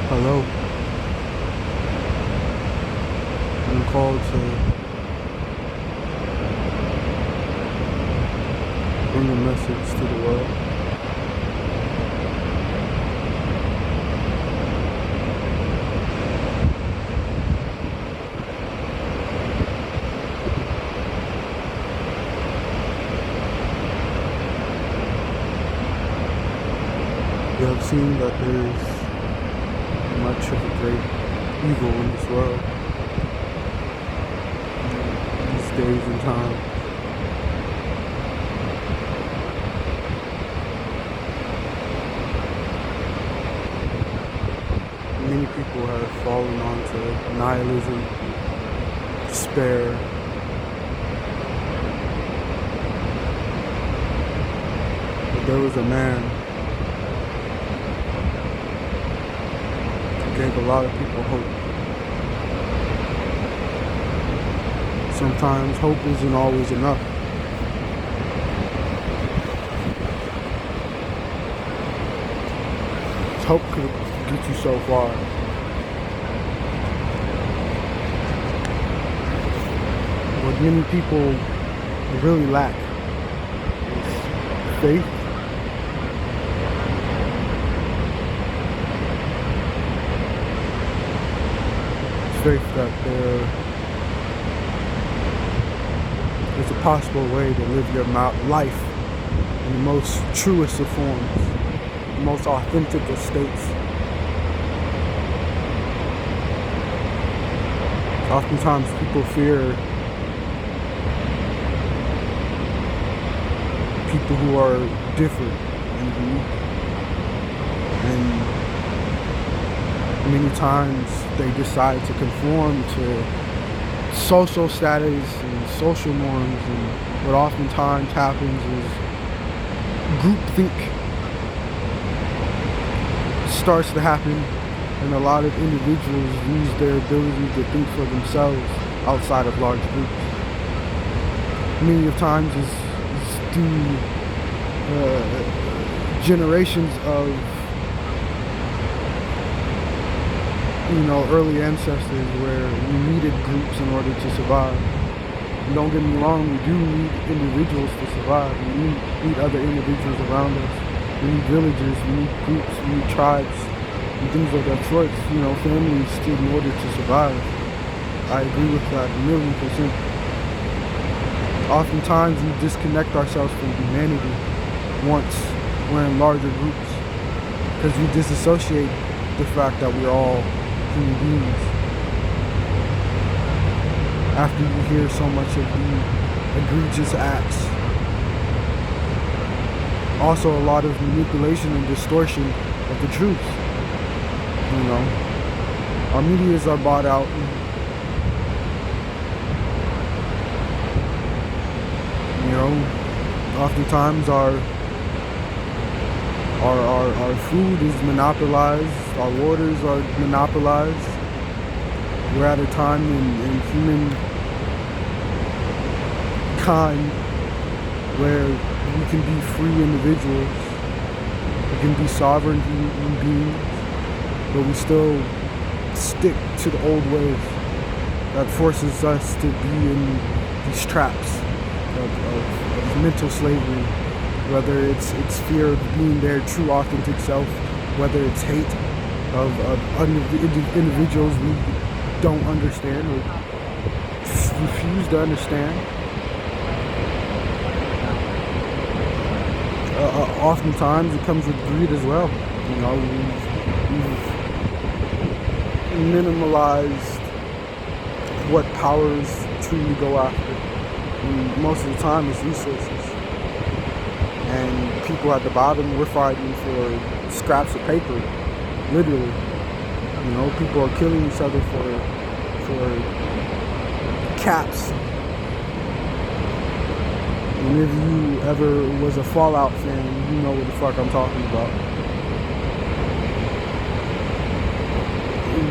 Hello, I'm called to bring a message to the world. We have seen that there's much of a great evil in this world, these days and time. Many people have fallen onto nihilism, despair. But there was a man who gave a lot of people hope. Sometimes hope isn't always enough. Hope could get you so far. What many people really lack is faith, faith that there's a possible way to live your life in the most truest of forms, the most authentic of states. Oftentimes people fear people who are different and unique, and many times they decide to conform to social status and social norms, and what oftentimes happens is groupthink starts to happen, and a lot of individuals lose their ability to think for themselves outside of large groups. Many of times is through generations of early ancestors where we needed groups in order to survive. And don't get me wrong, we do need individuals to survive. We need other individuals around us. We need villages, we need groups, we need tribes, and things of that sort. Families still in order to survive. I agree with that 1,000,000%. Oftentimes we disconnect ourselves from humanity once we're in larger groups, because we disassociate the fact that we're all human beings. After you hear so much of the egregious acts, also a lot of manipulation and distortion of the truth. Our medias are bought out. Oftentimes our food is monopolized, our waters are monopolized. We're at a time in humankind where we can be free individuals, we can be sovereign human beings, but we still stick to the old ways that forces us to be in these traps of mental slavery, whether it's fear of being their true authentic self, whether it's hate of individuals we don't understand or refuse to understand. Oftentimes it comes with greed as well. We've minimalized what powers truly go after. And most of the time it's resources. And people at the bottom, we're fighting for scraps of paper, literally. People are killing each other for caps. And if you ever was a Fallout fan, you know what the fuck I'm talking about.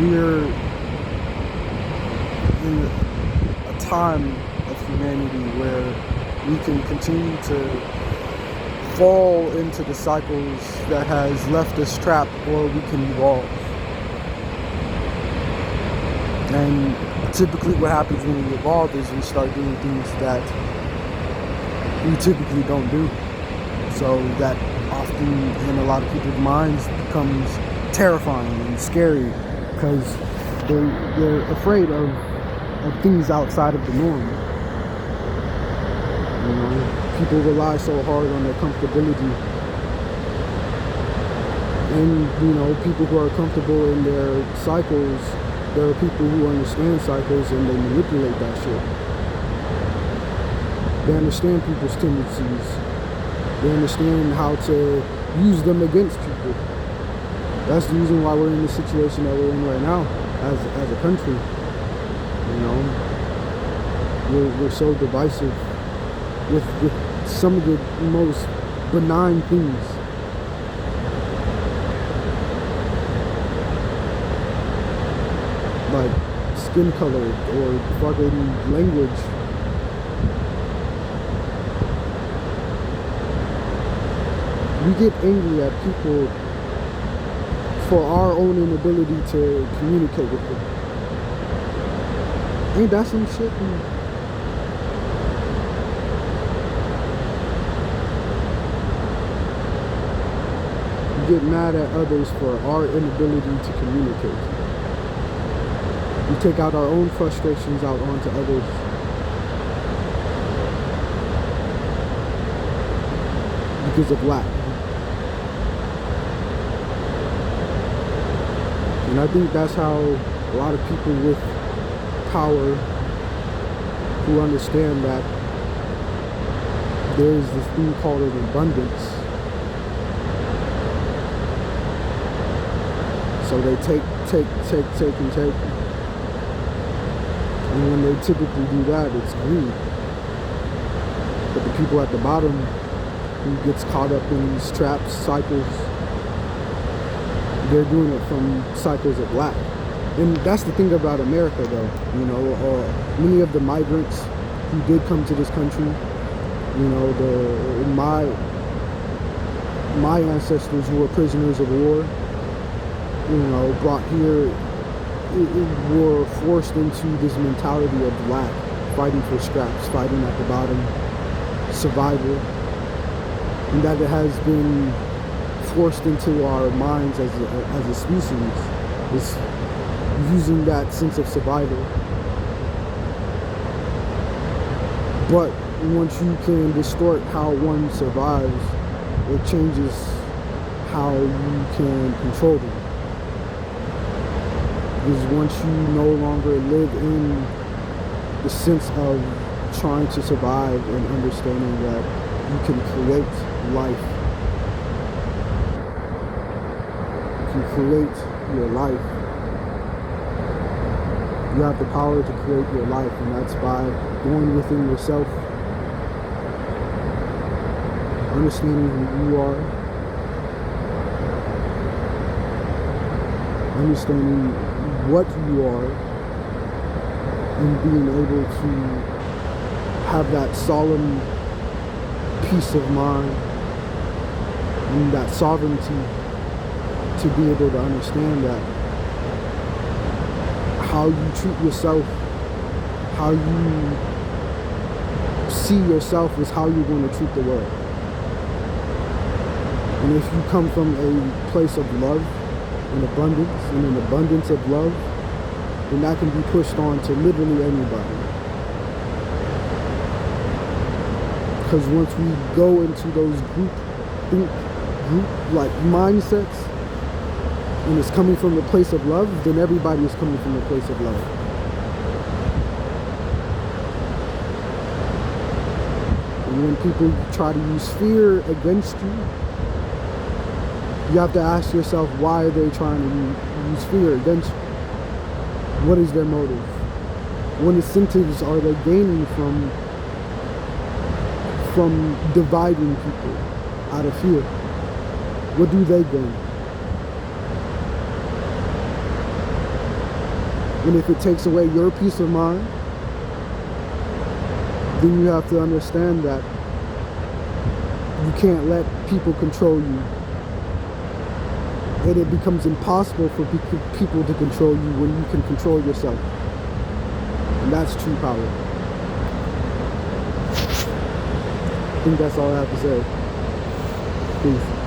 We're in a time of humanity where we can continue to fall into the cycles that has left us trapped, or we can evolve. And typically what happens when we evolve is we start doing things that we typically don't do. So that often in a lot of people's minds becomes terrifying and scary because they're afraid of things outside of the norm. You know, people rely so hard on their comfortability. And, you know, people who are comfortable in their cycles, there are people who understand cycles and they manipulate that shit. They understand people's tendencies. They understand how to use them against people. That's the reason why we're in the situation that we're in right now as a country. You know, we're so divisive with some of the most benign things. Like skin color or fucking language. We get angry at people for our own inability to communicate with them. Ain't that some shit? We get mad at others for our inability to communicate. We take out our own frustrations out onto others. Because of lack. And I think that's how a lot of people with power who understand that there is this thing called an abundance. So they take and take. And when they typically do that, it's greed. But the people at the bottom who gets caught up in these traps, cycles, they're doing it from cycles of lack. And that's the thing about America, though. You know, many of the migrants who did come to this country, you know, my ancestors who were prisoners of war, you know, brought here, were forced into this mentality of lack, fighting for scraps, fighting at the bottom, survival, and that it has been forced into our minds as a species, is using that sense of survival. But once you can distort how one survives, it changes how you can control them. Because once you no longer live in the sense of trying to survive and understanding that you can create life, you can create your life. You have the power to create your life, and that's by going within yourself, understanding who you are, understanding what you are, and being able to have that solemn peace of mind and that sovereignty to be able to understand that how you treat yourself, how you see yourself is how you're going to treat the world. And if you come from a place of love and abundance, and an abundance of love, then that can be pushed on to literally anybody. Because once we go into those group like mindsets, and it's coming from a place of love, then everybody is coming from a place of love. And when people try to use fear against you, you have to ask yourself, why are they trying to use fear against you? What is their motive? What incentives are they gaining from dividing people out of fear? What do they gain? And if it takes away your peace of mind, then you have to understand that you can't let people control you and it becomes impossible for people to control you when you can control yourself. And that's true power. I think that's all I have to say. Peace.